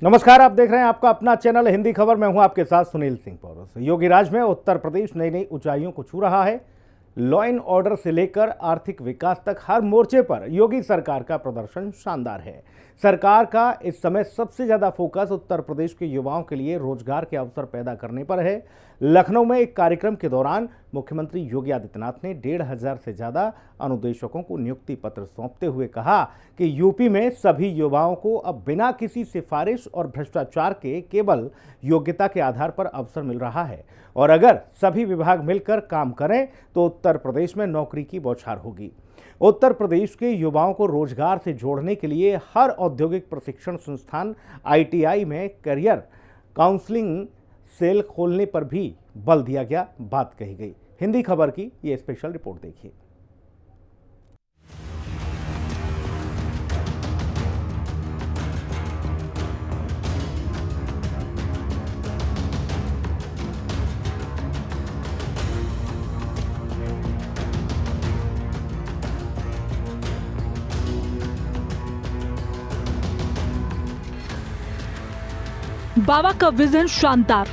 नमस्कार, आप देख रहे हैं आपका अपना चैनल हिंदी खबर। मैं हूं आपके साथ सुनील सिंह पौरस। योगी राज में उत्तर प्रदेश नई नई ऊंचाइयों को छू रहा है। लॉ एंड ऑर्डर से लेकर आर्थिक विकास तक हर मोर्चे पर योगी सरकार का प्रदर्शन शानदार है। सरकार का इस समय सबसे ज्यादा फोकस उत्तर प्रदेश के युवाओं के लिए रोजगार के अवसर पैदा करने पर है। लखनऊ में एक कार्यक्रम के दौरान मुख्यमंत्री योगी आदित्यनाथ ने 1,500 से ज्यादा अनुदेशकों को नियुक्ति पत्र सौंपते हुए कहा कि यूपी में सभी युवाओं को अब बिना किसी सिफारिश और भ्रष्टाचार के केवल योग्यता के आधार पर अवसर मिल रहा है और अगर सभी विभाग मिलकर काम करें तो उत्तर प्रदेश में नौकरी की बौछार होगी। उत्तर प्रदेश के युवाओं को रोजगार से जोड़ने के लिए हर औद्योगिक प्रशिक्षण संस्थान ITI में करियर काउंसलिंग सेल खोलने पर भी बल दिया गया, बात कही गई। हिंदी खबर की ये स्पेशल रिपोर्ट देखिए। बाबा का विजन शानदार।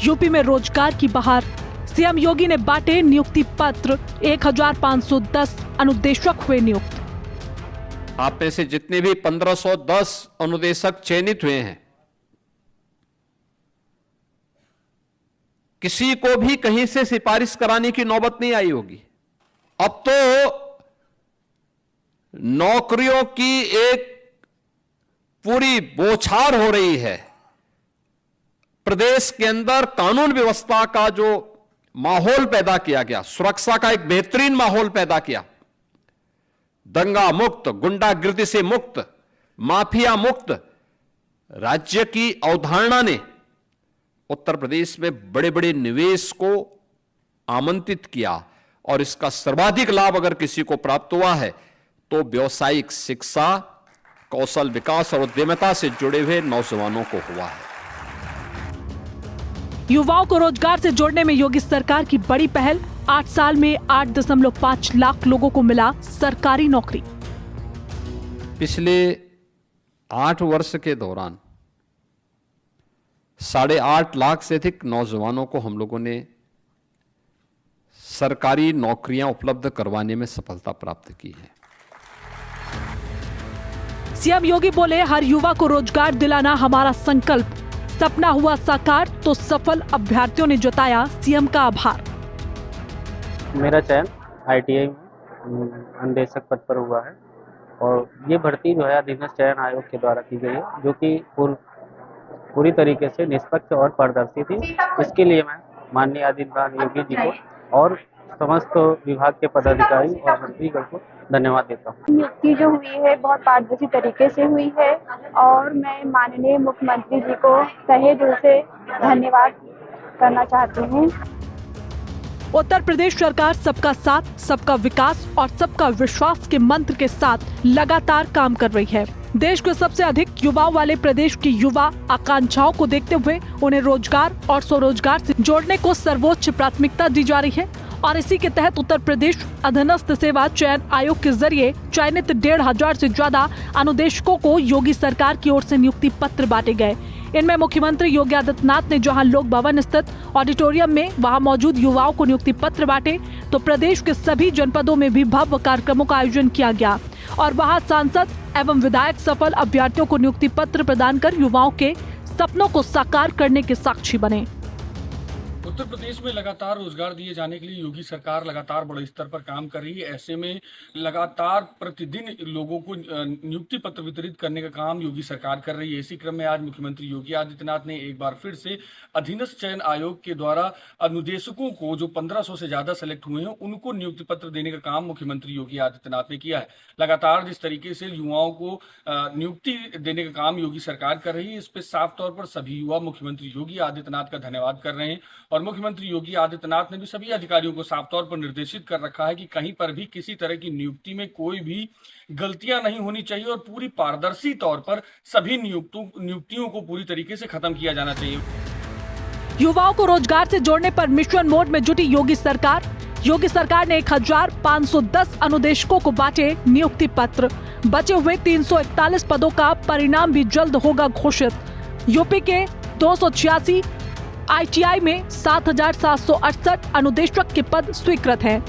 यूपी में रोजगार की बहार। सीएम योगी ने बांटे नियुक्ति पत्र। 1,510 अनुदेशक हुए नियुक्त। आप में से जितने भी 1,510 अनुदेशक चयनित हुए हैं, किसी को भी कहीं से सिफारिश कराने की नौबत नहीं आई होगी। अब तो नौकरियों की एक पूरी बौछार हो रही है। प्रदेश के अंदर कानून व्यवस्था का जो माहौल पैदा किया गया, सुरक्षा का एक बेहतरीन माहौल पैदा किया, दंगा मुक्त, गुंडागिर्दी से मुक्त, माफिया मुक्त राज्य की अवधारणा ने उत्तर प्रदेश में बड़े बड़े निवेश को आमंत्रित किया और इसका सर्वाधिक लाभ अगर किसी को प्राप्त हुआ है तो व्यावसायिक शिक्षा, कौशल विकास और उद्यमिता से जुड़े हुए नौजवानों को हुआ है। युवाओं को रोजगार से जोड़ने में योगी सरकार की बड़ी पहल। 8 साल में 8.5 लाख लोगों को मिला सरकारी नौकरी। पिछले 8 वर्ष के दौरान 8.5 लाख से अधिक नौजवानों को हम लोगों ने सरकारी नौकरियां उपलब्ध करवाने में सफलता प्राप्त की है। सीएम योगी बोले, हर युवा को रोजगार दिलाना हमारा संकल्प। सपना हुआ साकार तो सफल अभ्यर्थियों ने जताया सीएम का आभार। मेरा चयन ITI में अनुदेशक पद पर हुआ है और ये भर्ती जो है अधीनस्थ चयन आयोग के द्वारा की गई है, जो कि पूरी तरीके से निष्पक्ष और पारदर्शी थी। इसके लिए मैं माननीय आदित्यनाथ योगी जी को और समस्त विभाग के पदाधिकारी और मंत्रीगण को धन्यवाद देता हूँ। नियुक्ति जो हुई है बहुत पारदर्शी तरीके से हुई है और मैं माननीय मुख्यमंत्री जी को तहे दिल से धन्यवाद करना चाहती हूँ। उत्तर प्रदेश सरकार सबका साथ, सबका विकास और सबका विश्वास के मंत्र के साथ लगातार काम कर रही है। देश के सबसे अधिक युवाओं वाले प्रदेश की युवा आकांक्षाओं को देखते हुए उन्हें रोजगार और स्वरोजगार से जोड़ने को सर्वोच्च प्राथमिकता दी जा रही है और इसी के तहत उत्तर प्रदेश अधीनस्थ सेवा चयन आयोग के जरिए चयनित 1,500 से ज्यादा अनुदेशकों को योगी सरकार की ओर से नियुक्ति पत्र बांटे गए। इनमें मुख्यमंत्री योगी आदित्यनाथ ने जहां लोक भवन स्थित ऑडिटोरियम में वहां मौजूद युवाओं को नियुक्ति पत्र बांटे, तो प्रदेश के सभी जनपदों में भी भव्य कार्यक्रमों का आयोजन किया गया और वहां सांसद एवं विधायक सफल अभ्यर्थियों को नियुक्ति पत्र प्रदान कर युवाओं के सपनों को साकार करने के साक्षी बने। उत्तर प्रदेश में लगातार रोजगार दिए जाने के लिए योगी सरकार लगातार बड़े स्तर पर काम कर रही है। ऐसे में लगातार प्रतिदिन लोगों को नियुक्ति पत्र वितरित करने का काम योगी सरकार कर रही है। इसी क्रम में आज मुख्यमंत्री योगी आदित्यनाथ ने एक बार फिर से अधीनस्थ चयन आयोग के द्वारा अनुदेशकों को जो 1,500 से ज्यादा सेलेक्ट हुए हैं उनको नियुक्ति पत्र देने का काम मुख्यमंत्री योगी आदित्यनाथ ने किया है। लगातार जिस तरीके से युवाओं को नियुक्ति देने का काम योगी सरकार कर रही है, इस पर साफ तौर पर सभी युवा मुख्यमंत्री योगी आदित्यनाथ का धन्यवाद कर रहे हैं और मुख्यमंत्री योगी आदित्यनाथ ने भी सभी अधिकारियों को साफ तौर पर निर्देशित कर रखा है कि कहीं पर भी किसी तरह की नियुक्ति में कोई भी गलतियां नहीं होनी चाहिए और पूरी पारदर्शी तौर पर सभी नियुक्तियों को पूरी तरीके से खत्म किया जाना चाहिए। युवाओं को रोजगार से जोड़ने पर मिशन मोड में जुटी योगी सरकार। योगी सरकार ने 1,510 अनुदेशकों को बांटे नियुक्ति पत्र। बचे हुए 341 पदों का परिणाम भी जल्द होगा घोषित। यूपी के 286 ITI में 7,768 अनुदेशक के पद स्वीकृत हैं,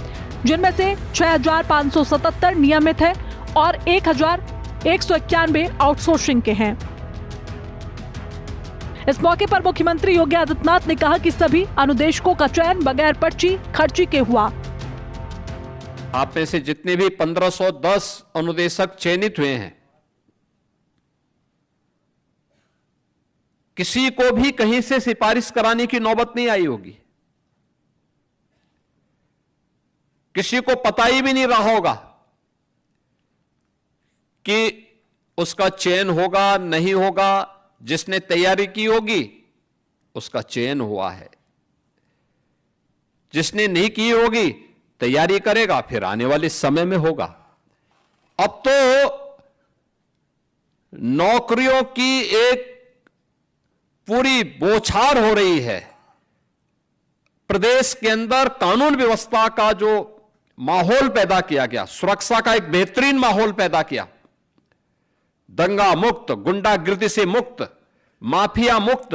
जिनमें से 6,577 नियमित है और 1,191 आउटसोर्सिंग के हैं। इस मौके पर मुख्यमंत्री योगी आदित्यनाथ ने कहा कि सभी अनुदेशकों का चयन बगैर पर्ची खर्ची के हुआ। आप में से जितने भी 1510 अनुदेशक चयनित हुए हैं, किसी को भी कहीं से सिफारिश कराने की नौबत नहीं आई होगी। किसी को पता ही भी नहीं रहा होगा कि उसका चयन होगा नहीं होगा। जिसने तैयारी की होगी उसका चयन हुआ है, जिसने नहीं की होगी तैयारी करेगा, फिर आने वाले समय में होगा। अब तो नौकरियों की एक पूरी बौछार हो रही है। प्रदेश के अंदर कानून व्यवस्था का जो माहौल पैदा किया गया, सुरक्षा का एक बेहतरीन माहौल पैदा किया, दंगा मुक्त, गुंडागिर्दी से मुक्त, माफिया मुक्त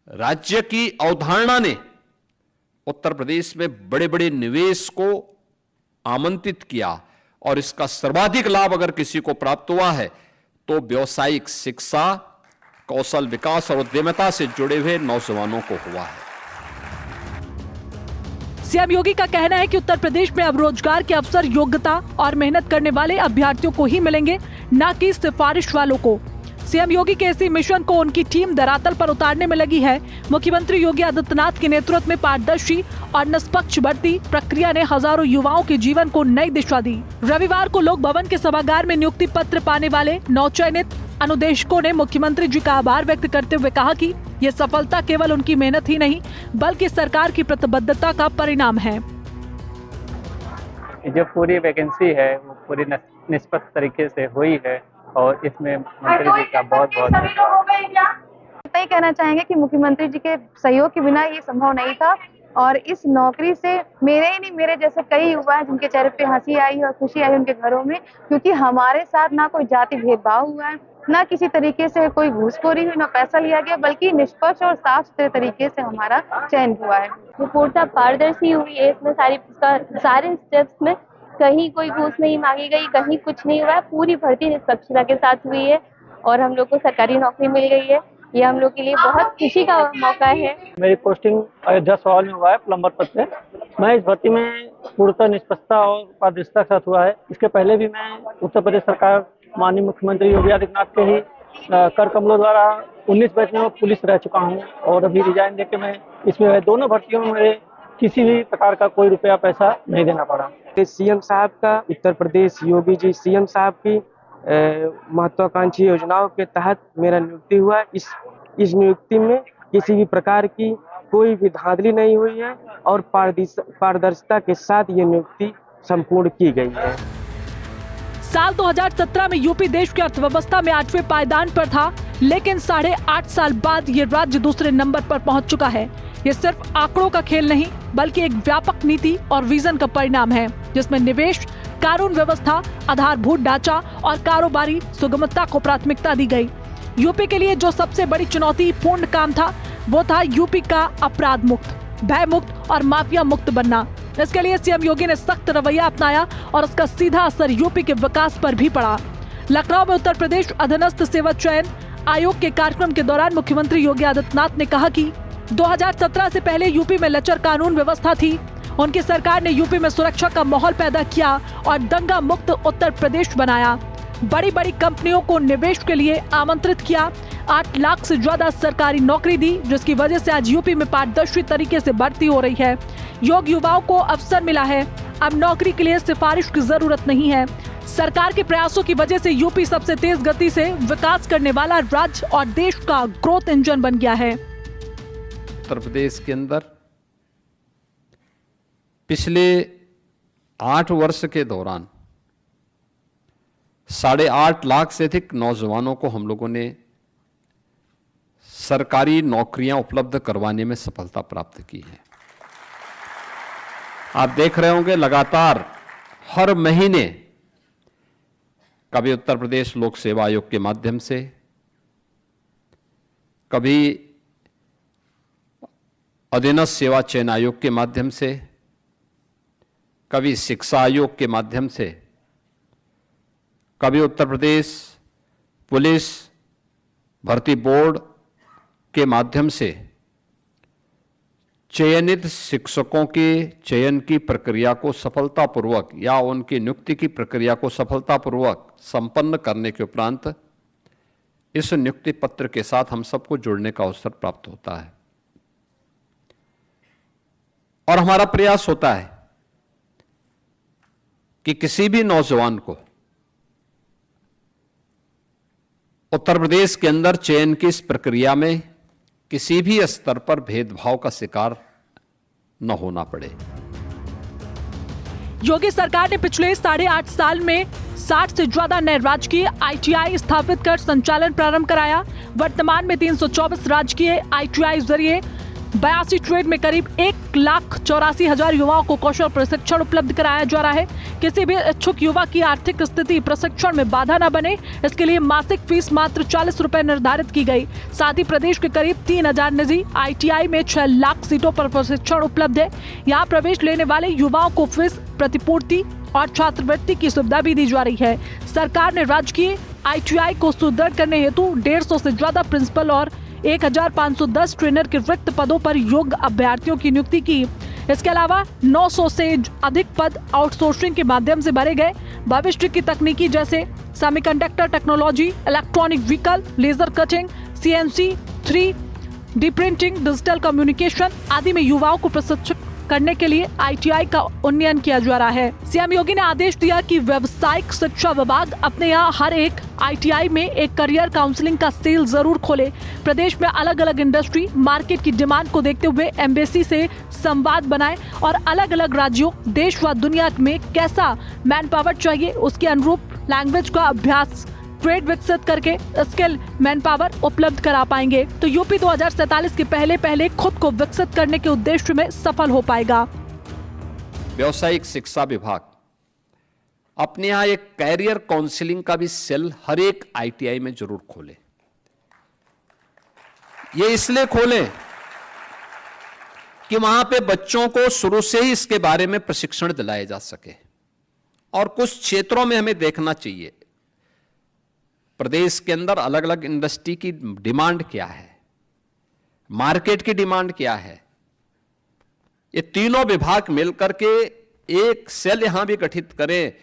राज्य की अवधारणा ने उत्तर प्रदेश में बड़े बड़े निवेश को आमंत्रित किया। और इसका सर्वाधिक लाभ अगर किसी को प्राप्त हुआ है तो व्यावसायिक शिक्षा, कौशल विकास और उद्यमिता से जुड़े हुए नौजवानों को हुआ है। सीएम योगी का कहना है कि उत्तर प्रदेश में अब रोजगार के अवसर योग्यता और मेहनत करने वाले अभ्यर्थियों को ही मिलेंगे, न कि सिफारिश वालों को। सीएम योगी के इसी मिशन को उनकी टीम धरातल पर उतारने में लगी है। मुख्यमंत्री योगी आदित्यनाथ के नेतृत्व में पारदर्शी और निष्पक्ष भर्ती प्रक्रिया ने हजारों युवाओं के जीवन को नई दिशा दी। रविवार को लोक भवन के सभागार में नियुक्ति पत्र पाने वाले नवचयनित अनुदेशकों ने मुख्यमंत्री जी का आभार व्यक्त करते हुए कहा कि ये सफलता केवल उनकी मेहनत ही नहीं बल्कि सरकार की प्रतिबद्धता का परिणाम है। जो पूरी वैकेंसी है वो पूरी निष्पक्ष तरीके से हुई है और इसमें मंत्री जी का बहुत बहुत इतना ही कहना चाहेंगे कि मुख्यमंत्री जी के सहयोग के बिना ये संभव नहीं था। और इस नौकरी से मेरे ही नहीं, मेरे जैसे कई युवा हैं जिनके चेहरे पे हंसी आई और खुशी आई उनके घरों में, क्योंकि हमारे साथ ना कोई जाति भेदभाव हुआ है, ना किसी तरीके से कोई घूसखोरी हुई, ना पैसा लिया गया, बल्कि निष्पक्ष और साफ सुथरे तरीके से हमारा चयन हुआ है। रिपोर्ट पारदर्शी हुई है। इसमें सारे स्टेप्स में कहीं कोई घूस नहीं मांगी गई, कहीं कुछ नहीं हुआ है। पूरी भर्ती निष्पक्षता के साथ हुई है और हम लोग को सरकारी नौकरी मिल गई है। ये हम लोग के लिए बहुत खुशी का मौका है। मेरी पोस्टिंग अयोध्या शहर में हुआ है प्लम्बर पद पे। मैं इस भर्ती में पूर्णतः निष्पक्षता और पारदर्शिता के साथ हुआ है। इसके पहले भी मैं उत्तर प्रदेश सरकार माननीय मुख्यमंत्री योगी आदित्यनाथ के ही कर कमलों द्वारा 19 बैच में पुलिस रह चुका हूँ और अभी रिजाइन देके मैं इसमें दोनों भर्तियों में मेरे किसी भी प्रकार का कोई रुपया पैसा नहीं देना पड़ा। सीएम साहब का उत्तर प्रदेश योगी जी सीएम साहब की महत्वाकांक्षी योजनाओं के तहत मेरा नियुक्ति हुआ। इस नियुक्ति में किसी भी प्रकार की कोई भी धांधली नहीं हुई है और पारदर्शिता के साथ ये नियुक्ति संपूर्ण की गई है। साल 2017 में यूपी देश की अर्थव्यवस्था में 8वें पायदान पर था, लेकिन 8.5 साल बाद ये राज्य दूसरे नंबर पर पहुंच चुका है। ये सिर्फ आंकड़ों का खेल नहीं बल्कि एक व्यापक नीति और विजन का परिणाम है, जिसमें निवेश, कानून व्यवस्था, आधारभूत ढांचा और कारोबारी सुगमता को प्राथमिकता दी गई। यूपी के लिए जो सबसे बड़ी चुनौतीपूर्ण काम था वो था यूपी का अपराध मुक्त, भय मुक्त और माफिया मुक्त बनना। इसके लिए सीएम योगी ने सख्त रवैया अपनाया और उसका सीधा असर यूपी के विकास पर भी पड़ा। लखनऊ में उत्तर प्रदेश अधीनस्थ सेवा चयन आयोग के कार्यक्रम के दौरान मुख्यमंत्री योगी आदित्यनाथ ने कहा कि 2017 से पहले यूपी में लचर कानून व्यवस्था थी। उनकी सरकार ने यूपी में सुरक्षा का माहौल पैदा किया और दंगा मुक्त उत्तर प्रदेश बनाया। बड़ी बड़ी कंपनियों को निवेश के लिए आमंत्रित किया। 8 लाख से ज्यादा सरकारी नौकरी दी, जिसकी वजह से आज यूपी में पारदर्शी तरीके से भर्ती हो रही है। योग्य युवाओं को अवसर मिला है। अब नौकरी के लिए सिफारिश की जरूरत नहीं है। सरकार के प्रयासों की वजह से यूपी सबसे तेज गति से विकास करने वाला राज्य और देश का ग्रोथ इंजन बन गया है। उत्तर प्रदेश के अंदर पिछले 8 वर्ष के दौरान 8.5 लाख से अधिक नौजवानों को हम लोगों ने सरकारी नौकरियां उपलब्ध करवाने में सफलता प्राप्त की है। आप देख रहे होंगे लगातार हर महीने कभी उत्तर प्रदेश लोक सेवा आयोग के माध्यम से, कभी अधीनस्थ सेवा चयन आयोग के माध्यम से, कभी शिक्षा आयोग के माध्यम से, कभी उत्तर प्रदेश पुलिस भर्ती बोर्ड के माध्यम से चयनित शिक्षकों के चयन की प्रक्रिया को सफलतापूर्वक या उनकी नियुक्ति की प्रक्रिया को सफलतापूर्वक संपन्न करने के उपरांत इस नियुक्ति पत्र के साथ हम सबको जुड़ने का अवसर प्राप्त होता है। और हमारा प्रयास होता है कि किसी भी नौजवान को उत्तर प्रदेश के अंदर चयन की इस प्रक्रिया में किसी भी स्तर पर भेदभाव का शिकार न होना पड़े। योगी सरकार ने पिछले 8.5 साल में 60 से ज्यादा नए राजकीय ITI स्थापित कर संचालन प्रारंभ कराया। वर्तमान में 324 राजकीय ITI जरिए 82 ट्रेड में करीब 1,84,000 युवाओं को कौशल प्रशिक्षण उपलब्ध कराया जा रहा है। किसी भी इच्छुक युवा की आर्थिक स्थिति प्रशिक्षण में बाधा न बने, इसके लिए मासिक फीस मात्र 40 रुपए निर्धारित की गई। साथ ही प्रदेश के करीब 3,000 निजी ITI में 6 लाख सीटों पर प्रशिक्षण उपलब्ध है। यहाँ प्रवेश लेने वाले युवाओं को फीस प्रतिपूर्ति और छात्रवृत्ति की सुविधा भी दी जा रही है। सरकार ने राजकीय ITI को सुदृढ़ करने हेतु 150 से ज्यादा प्रिंसिपल और 1,510 ट्रेनर के रिक्त पदों पर योग्य अभ्यर्थियों की नियुक्ति की। इसके अलावा 900 से अधिक पद आउटसोर्सिंग के माध्यम से भरे गए। भविष्य की तकनीकी जैसे semiconductor technology, electronic vehicle, laser cutting, CNC, 3D printing, digital communication आदि में युवाओं को प्रशिक्षित करने के लिए ITI का उन्नयन किया जा रहा है। सीएम योगी ने आदेश दिया कि व्यावसायिक शिक्षा विभाग अपने यहाँ हर एक ITI में एक करियर काउंसलिंग का सेल जरूर खोले। प्रदेश में अलग अलग इंडस्ट्री मार्केट की डिमांड को देखते हुए एम्बेसी से संवाद बनाए और अलग अलग राज्यों, देश व दुनिया में कैसा मैन पावर चाहिए उसके अनुरूप लैंग्वेज का अभ्यास ट्रेड विकसित करके स्किल मैन पावर उपलब्ध करा पाएंगे तो यूपी 2047 के पहले खुद को विकसित करने के उद्देश्य में सफल हो पाएगा। व्यावसायिक शिक्षा विभाग अपने यहां एक कैरियर काउंसलिंग का भी सेल हर एक ITI में जरूर खोले। ये इसलिए खोले कि वहां पे बच्चों को शुरू से ही इसके बारे में प्रशिक्षण दिलाया जा सके। और कुछ क्षेत्रों में हमें देखना चाहिए प्रदेश के अंदर अलग अलग इंडस्ट्री की डिमांड क्या है, मार्केट की डिमांड क्या है। ये तीनों विभाग मिलकर के एक सेल यहां भी गठित करें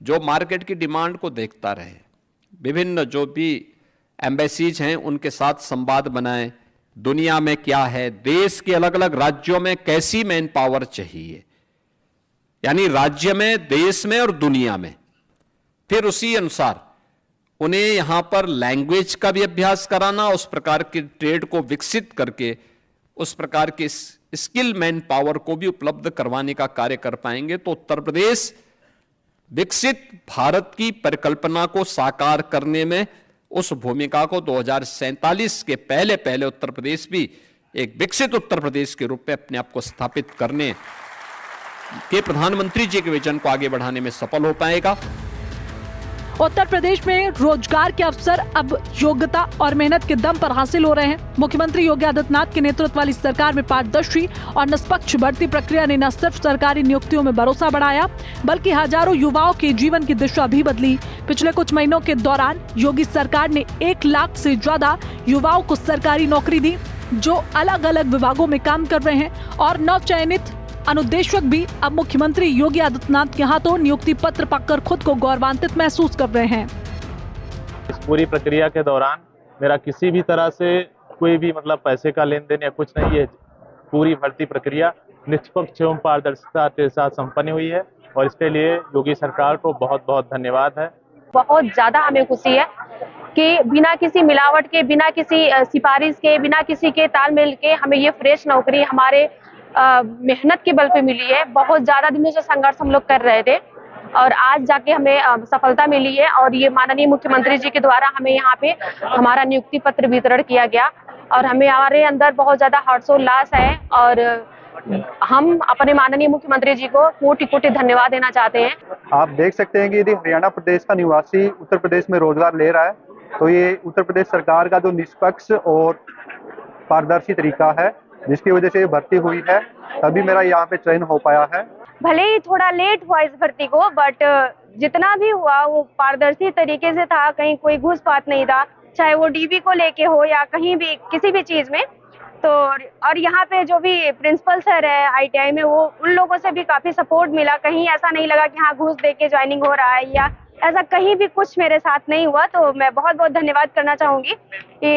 जो मार्केट की डिमांड को देखता रहे। विभिन्न जो भी एम्बेसीज हैं उनके साथ संवाद बनाएं, दुनिया में क्या है, देश के अलग अलग राज्यों में कैसी मैन पावर चाहिए, यानी राज्य में, देश में और दुनिया में। फिर उसी अनुसार उन्हें यहां पर लैंग्वेज का भी अभ्यास कराना, उस प्रकार के ट्रेड को विकसित करके उस प्रकार के स्किल मैन पावर को भी उपलब्ध करवाने का कार्य कर पाएंगे तो उत्तर प्रदेश विकसित भारत की परिकल्पना को साकार करने में उस भूमिका को 2047 के पहले उत्तर प्रदेश भी एक विकसित उत्तर प्रदेश के रूप में अपने आप को स्थापित करने के प्रधानमंत्री जी के विजन को आगे बढ़ाने में सफल हो पाएगा। उत्तर प्रदेश में रोजगार के अवसर अब योग्यता और मेहनत के दम पर हासिल हो रहे हैं। मुख्यमंत्री योगी आदित्यनाथ के नेतृत्व वाली सरकार में पारदर्शी और निष्पक्ष भर्ती प्रक्रिया ने न सिर्फ सरकारी नियुक्तियों में भरोसा बढ़ाया बल्कि हजारों युवाओं के जीवन की दिशा भी बदली। पिछले कुछ महीनों के दौरान योगी सरकार ने 1 लाख से ज्यादा युवाओं को सरकारी नौकरी दी जो अलग अलग विभागों में काम कर रहे हैं और नवचयनित अनुदेशक भी अब मुख्यमंत्री योगी आदित्यनाथ के हाथों नियुक्ति पत्र पाकर खुद को गौरवान्वित महसूस कर रहे हैं। इस पूरी प्रक्रिया के दौरान मेरा किसी भी तरह से कोई भी पैसे का लेन देन या कुछ नहीं है। पूरी भर्ती प्रक्रिया निष्पक्ष एवं पारदर्शिता के साथ संपन्न हुई है और इसके लिए योगी सरकार को बहुत बहुत धन्यवाद है। बहुत ज्यादा हमें खुशी है कि बिना किसी मिलावट के, बिना किसी सिफारिश के, बिना किसी के तालमेल के हमें ये फ्रेश नौकरी हमारे मेहनत के बल पे मिली है। बहुत ज्यादा दिनों से संघर्ष हम लोग कर रहे थे और आज जाके हमें सफलता मिली है और ये माननीय मुख्यमंत्री जी के द्वारा हमें यहाँ पे हमारा नियुक्ति पत्र वितरण किया गया और हमारे अंदर बहुत ज्यादा हर्षोल्लास है और हम अपने माननीय मुख्यमंत्री जी को कोटि कोटि धन्यवाद देना चाहते हैं। आप देख सकते हैं कि यदि हरियाणा प्रदेश का निवासी उत्तर प्रदेश में रोजगार ले रहा है तो ये उत्तर प्रदेश सरकार का जो निष्पक्ष और पारदर्शी तरीका है जिसकी वजह से ये भर्ती हुई है, तभी मेरा यहाँ पे चयन हो पाया है। भले ही थोड़ा लेट हुआ इस भर्ती को, बट जितना भी हुआ वो पारदर्शी तरीके से था, कहीं कोई घूसपात नहीं था, चाहे वो डीबी को लेके हो या कहीं भी किसी भी चीज में। तो और यहाँ पे जो भी प्रिंसिपल सर है आईटीआई में, वो उन लोगों से भी काफी सपोर्ट मिला। कहीं ऐसा नहीं लगा कि हाँ घूस दे के ज्वाइनिंग हो रहा है या ऐसा कहीं भी कुछ मेरे साथ नहीं हुआ। तो मैं बहुत बहुत धन्यवाद करना चाहूंगी कि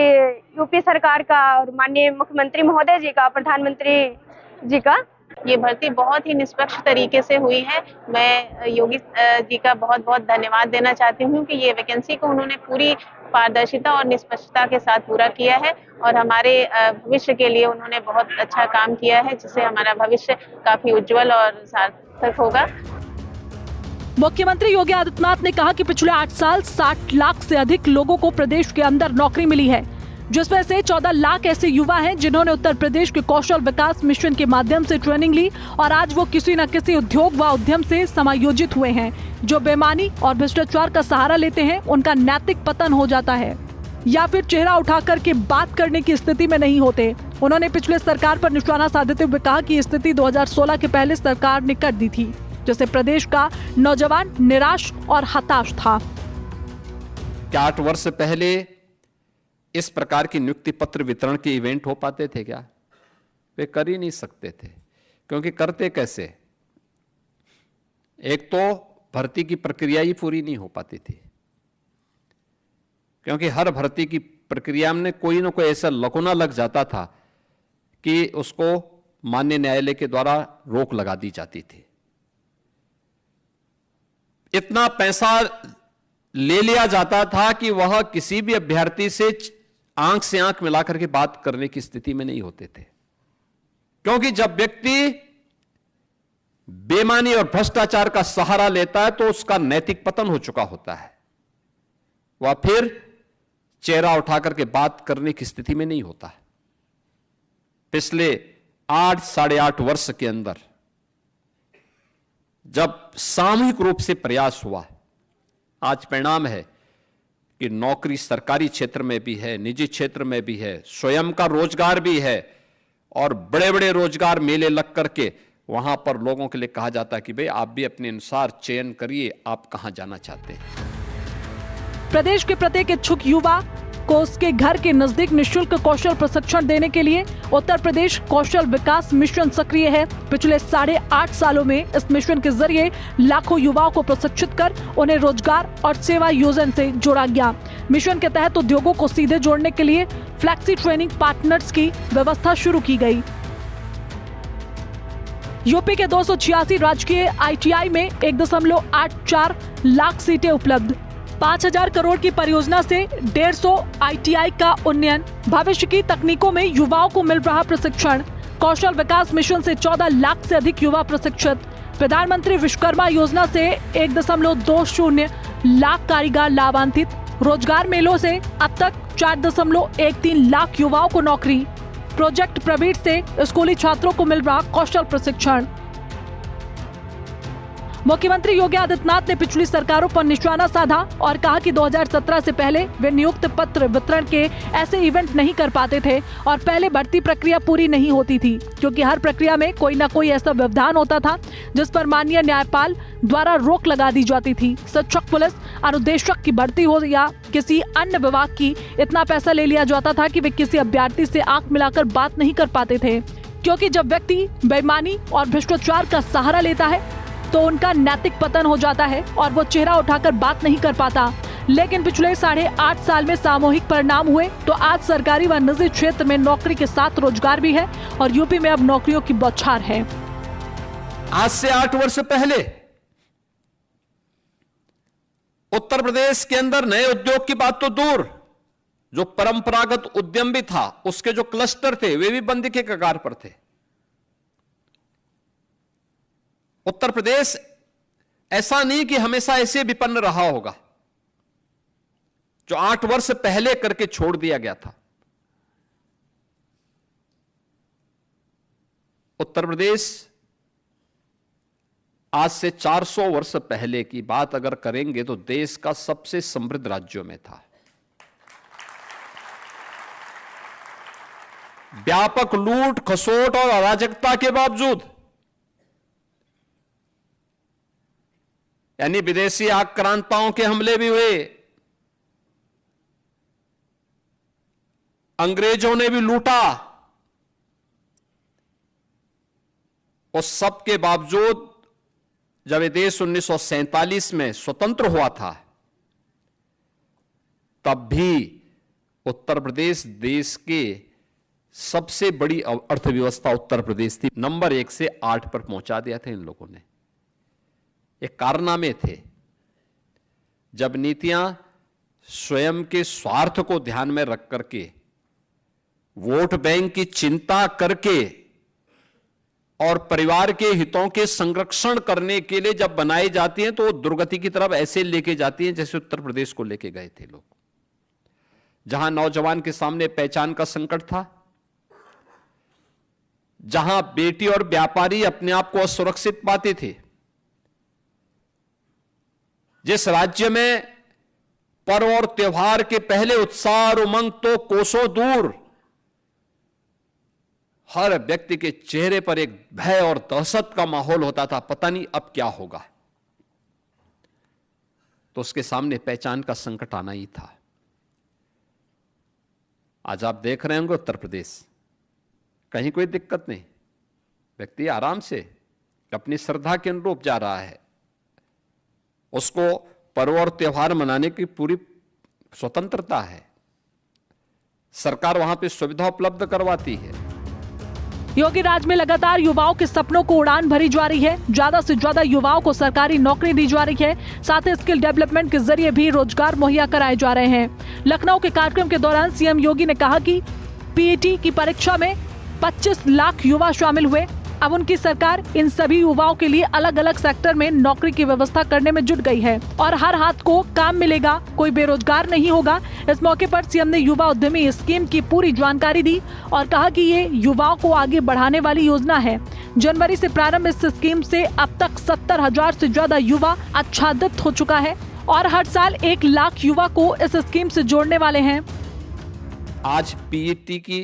यूपी सरकार का और माननीय मुख्यमंत्री महोदय जी का, प्रधानमंत्री जी का। ये भर्ती बहुत ही निष्पक्ष तरीके से हुई है। मैं योगी जी का बहुत बहुत धन्यवाद देना चाहती हूँ कि ये वैकेंसी को उन्होंने पूरी पारदर्शिता और निष्पक्षता के साथ पूरा किया है और हमारे भविष्य के लिए उन्होंने बहुत अच्छा काम किया है, जिससे हमारा भविष्य काफी उज्जवल और सार्थक होगा। मुख्यमंत्री योगी आदित्यनाथ ने कहा कि पिछले 8 साल 60 लाख से अधिक लोगों को प्रदेश के अंदर नौकरी मिली है, जिसमें से 14 लाख ऐसे युवा हैं जिन्होंने उत्तर प्रदेश के कौशल विकास मिशन के माध्यम से ट्रेनिंग ली और आज वो किसी न किसी उद्योग व उद्यम से समायोजित हुए हैं। जो बेईमानी और भ्रष्टाचार का सहारा लेते हैं उनका नैतिक पतन हो जाता है या फिर चेहरा उठाकर के बात करने की स्थिति में नहीं होते। उन्होंने पिछले सरकार पर निशाना साधते हुए कहा कि स्थिति 2016 के पहले सरकार ने कर दी थी, जिससे प्रदेश का नौजवान निराश और हताश था। 8 वर्ष पहले इस प्रकार की नियुक्ति पत्र वितरण के इवेंट हो पाते थे क्या? वे कर ही नहीं सकते थे, क्योंकि करते कैसे? एक तो भर्ती की प्रक्रिया ही पूरी नहीं हो पाती थी, क्योंकि हर भर्ती की प्रक्रिया में कोई ना कोई ऐसा लकुना लग जाता था कि उसको माननीय न्यायालय के द्वारा रोक लगा दी जाती थी। इतना पैसा ले लिया जाता था कि वह किसी भी अभ्यर्थी से आंख से आंख मिलाकर के बात करने की स्थिति में नहीं होते थे, क्योंकि जब व्यक्ति बेईमानी और भ्रष्टाचार का सहारा लेता है तो उसका नैतिक पतन हो चुका होता है, वह फिर चेहरा उठाकर के बात करने की स्थिति में नहीं होता है। पिछले 8-8.5 वर्ष के अंदर जब सामूहिक रूप से प्रयास हुआ, आज परिणाम है कि नौकरी सरकारी क्षेत्र में भी है, निजी क्षेत्र में भी है, स्वयं का रोजगार भी है और बड़े बड़े रोजगार मेले लग करके वहां पर लोगों के लिए कहा जाता है कि भाई आप भी अपने अनुसार चयन करिए, आप कहां जाना चाहते हैं। प्रदेश के प्रत्येक इच्छुक युवा को उसके घर के नजदीक निःशुल्क कौशल प्रशिक्षण देने के लिए उत्तर प्रदेश कौशल विकास मिशन सक्रिय है। पिछले 8.5 सालों में इस मिशन के जरिए लाखों युवाओं को प्रशिक्षित कर उन्हें रोजगार और सेवा योजना से जोड़ा गया। मिशन के तहत उद्योगों को सीधे जोड़ने के लिए फ्लैक्सी ट्रेनिंग पार्टनर्स की व्यवस्था शुरू की गई। यूपी के 286 राजकीय आईटीआई में 1.84 लाख सीटें उपलब्ध। 5,000 करोड़ की परियोजना से 150 आईटीआई का उन्नयन। भविष्य की तकनीकों में युवाओं को मिल रहा प्रशिक्षण। कौशल विकास मिशन से 14 लाख से अधिक युवा प्रशिक्षित। प्रधानमंत्री विश्वकर्मा योजना से 1.20 लाख कारीगर लाभान्वित। रोजगार मेलों से अब तक 4.13 लाख युवाओं को नौकरी। प्रोजेक्ट प्रवीण से स्कूली छात्रों को मिल रहा कौशल प्रशिक्षण। मुख्यमंत्री योगी आदित्यनाथ ने पिछली सरकारों पर निशाना साधा और कहा कि 2017 से पहले वे नियुक्त पत्र वितरण के ऐसे इवेंट नहीं कर पाते थे और पहले भर्ती प्रक्रिया पूरी नहीं होती थी, क्योंकि हर प्रक्रिया में कोई न कोई ऐसा व्यवधान होता था जिस पर माननीय न्यायपाल द्वारा रोक लगा दी जाती थी। शिक्षक, पुलिस, अनुदेशक की भर्ती हो या किसी अन्य विभाग की, इतना पैसा ले लिया जाता था कि वे किसी अभ्यर्थी से आंख मिलाकर बात नहीं कर पाते थे, क्योंकि जब व्यक्ति बेईमानी और भ्रष्टाचार का सहारा लेता है तो उनका नैतिक पतन हो जाता है और वो चेहरा उठाकर बात नहीं कर पाता। लेकिन पिछले 8.5 साल में सामूहिक परिणाम हुए तो आज सरकारी व निजी क्षेत्र में नौकरी के साथ रोजगार भी है और यूपी में अब नौकरियों की बौछार है। आज से 8 वर्ष पहले उत्तर प्रदेश के अंदर नए उद्योग की बात तो दूर, जो परंपरागत उद्यम भी था, उसके जो क्लस्टर थे वे भी बंद के कगार पर थे। उत्तर प्रदेश ऐसा नहीं कि हमेशा ऐसे विपन्न रहा होगा, जो 8 वर्ष पहले करके छोड़ दिया गया था। उत्तर प्रदेश आज से 400 वर्ष पहले की बात अगर करेंगे तो देश का सबसे समृद्ध राज्यों में था। व्यापक लूट खसोट और अराजकता के बावजूद, यानी विदेशी आक्रांताओं के हमले भी हुए, अंग्रेजों ने भी लूटा, उस सब के बावजूद जब ये देश 1947 में स्वतंत्र हुआ था, तब भी उत्तर प्रदेश देश के सबसे बड़ी अर्थव्यवस्था उत्तर प्रदेश थी। नंबर 1 से 8 पर पहुंचा दिया था इन लोगों ने। ये कारनामे थे। जब नीतियां स्वयं के स्वार्थ को ध्यान में रख करके, वोट बैंक की चिंता करके और परिवार के हितों के संरक्षण करने के लिए जब बनाई जाती हैं, तो वो दुर्गति की तरफ ऐसे लेके जाती हैं जैसे उत्तर प्रदेश को लेके गए थे लोग। जहां नौजवान के सामने पहचान का संकट था, जहां बेटी और व्यापारी अपने आप को असुरक्षित पाते थे, जिस राज्य में पर्व और त्योहार के पहले उत्साह और उमंग तो कोसों दूर, हर व्यक्ति के चेहरे पर एक भय और दहशत का माहौल होता था, पता नहीं अब क्या होगा, तो उसके सामने पहचान का संकट आना ही था। आज आप देख रहे होंगे उत्तर प्रदेश, कहीं कोई दिक्कत नहीं, व्यक्ति आराम से अपनी श्रद्धा के अनुरूप जा रहा है, उसको पर्व और त्योहार मनाने की पूरी स्वतंत्रता है, सरकार वहां पे सुविधा उपलब्ध करवाती है। योगी राज में लगातार युवाओं के सपनों को उड़ान भरी जा रही है। ज्यादा से ज्यादा युवाओं को सरकारी नौकरी दी जा रही है, साथ ही स्किल डेवलपमेंट के जरिए भी रोजगार मुहैया कराए जा रहे हैं। लखनऊ के कार्यक्रम के दौरान सीएम योगी ने कहा कि पीईटी की परीक्षा में 25 लाख युवा शामिल हुए। अब उनकी सरकार इन सभी युवाओं के लिए अलग अलग सेक्टर में नौकरी की व्यवस्था करने में जुट गई है और हर हाथ को काम मिलेगा, कोई बेरोजगार नहीं होगा। इस मौके पर सीएम ने युवा उद्यमी स्कीम की पूरी जानकारी दी और कहा कि ये युवाओं को आगे बढ़ाने वाली योजना है। जनवरी से प्रारंभ इस स्कीम से अब तक 70,000 से ज्यादा युवा आच्छादित हो चुका है और हर साल 1 लाख युवा को इस स्कीम से जोड़ने वाले हैं। आज पीईटी की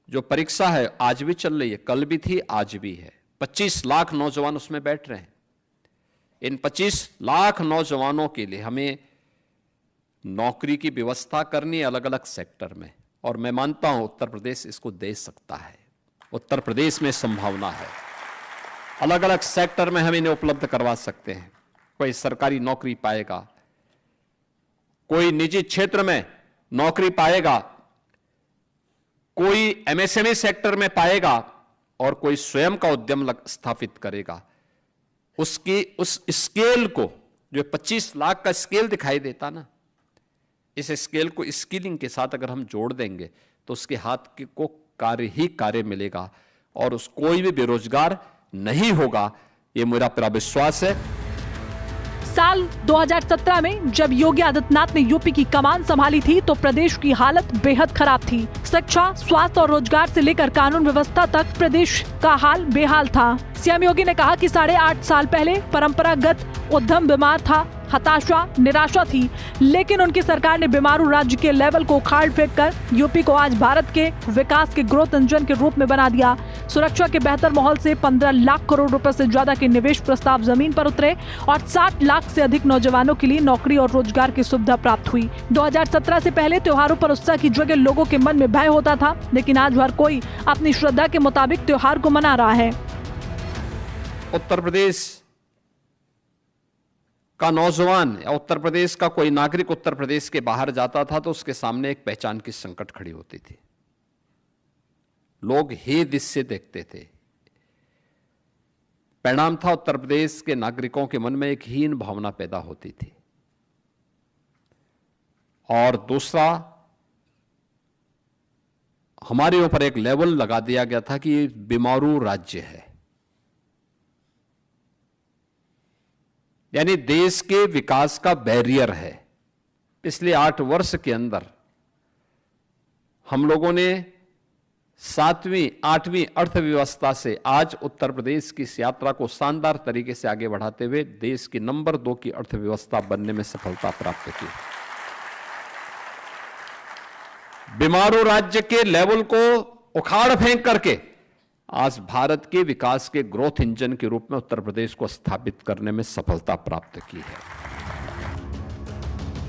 जो परीक्षा है आज भी चल रही है, कल भी थी, आज भी है। 25 लाख नौजवान उसमें बैठ रहे हैं। इन 25 लाख नौजवानों के लिए हमें नौकरी की व्यवस्था करनी है अलग अलग सेक्टर में, और मैं मानता हूं उत्तर प्रदेश इसको दे सकता है। उत्तर प्रदेश में संभावना है, अलग अलग सेक्टर में हम इन्हें उपलब्ध करवा सकते हैं। कोई सरकारी नौकरी पाएगा, कोई निजी क्षेत्र में नौकरी पाएगा, कोई एमएसएमई सेक्टर में पाएगा और कोई स्वयं का उद्यम स्थापित करेगा। उसकी उस स्केल को, जो 25 लाख का स्केल दिखाई देता ना, इस स्केल को स्किलिंग के साथ अगर हम जोड़ देंगे तो उसके हाथ को कार्य ही कार्य मिलेगा और उस कोई भी बेरोजगार नहीं होगा, ये मेरा पूरा विश्वास है। साल 2017 में जब योगी आदित्यनाथ ने यूपी की कमान संभाली थी तो प्रदेश की हालत बेहद खराब थी। शिक्षा, स्वास्थ्य और रोजगार से लेकर कानून व्यवस्था तक प्रदेश का हाल बेहाल था। सीएम योगी ने कहा कि 8.5 साल पहले परंपरागत उद्यम बीमार था, हताशा, निराशा थी, लेकिन उनकी सरकार ने बीमारू राज्य के लेवल को उखाड़ फेंक कर यूपी को आज भारत के विकास के ग्रोथ इंजन के रूप में बना दिया। सुरक्षा के बेहतर माहौल से 15 लाख करोड़ रुपए से ज्यादा के निवेश प्रस्ताव जमीन पर उतरे और 60 लाख से अधिक नौजवानों के लिए नौकरी और रोजगार की सुविधा प्राप्त हुई। 2017 से पहले त्योहारों पर उत्साह की जगह लोगों के मन में भय होता था, लेकिन आज हर कोई अपनी श्रद्धा के मुताबिक त्योहार को मना रहा है। उत्तर प्रदेश का नौजवान या उत्तर प्रदेश का कोई नागरिक उत्तर प्रदेश के बाहर जाता था तो उसके सामने एक पहचान की संकट खड़ी होती थी। लोग हे दिस से देखते थे। परिणाम था उत्तर प्रदेश के नागरिकों के मन में एक हीन भावना पैदा होती थी। और दूसरा, हमारे ऊपर एक लेवल लगा दिया गया था कि ये बीमारू राज्य है, यानी देश के विकास का बैरियर है। पिछले 8 वर्ष के अंदर हम लोगों ने 7वीं 8वीं अर्थव्यवस्था से आज उत्तर प्रदेश की इस यात्रा को शानदार तरीके से आगे बढ़ाते हुए देश की नंबर 2 की अर्थव्यवस्था बनने में सफलता प्राप्त की। बीमारू राज्य के लेवल को उखाड़ फेंक करके आज भारत के विकास के ग्रोथ इंजन के रूप में उत्तर प्रदेश को स्थापित करने में सफलता प्राप्त की है।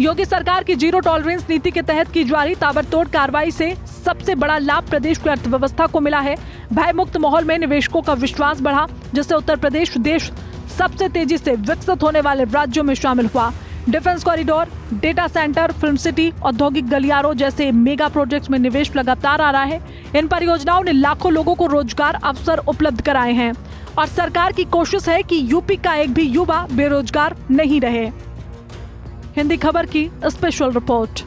योगी सरकार की जीरो टॉलरेंस नीति के तहत की जा रही ताबड़तोड़ कार्रवाई से सबसे बड़ा लाभ प्रदेश की अर्थव्यवस्था को मिला है। भयमुक्त माहौल में निवेशकों का विश्वास बढ़ा, जिससे उत्तर प्रदेश देश सबसे तेजी से विकसित होने वाले राज्यों में शामिल हुआ। Defence corridor, data centre, film city, औद्योगिक गलियारों जैसे मेगा प्रोजेक्ट्स में निवेश लगातार आ रहा है। इन परियोजनाओं ने लाखों लोगों को रोजगार अवसर उपलब्ध कराए हैं और सरकार की कोशिश है कि यूपी का एक भी युवा बेरोजगार नहीं रहे। हिंदी खबर की स्पेशल रिपोर्ट।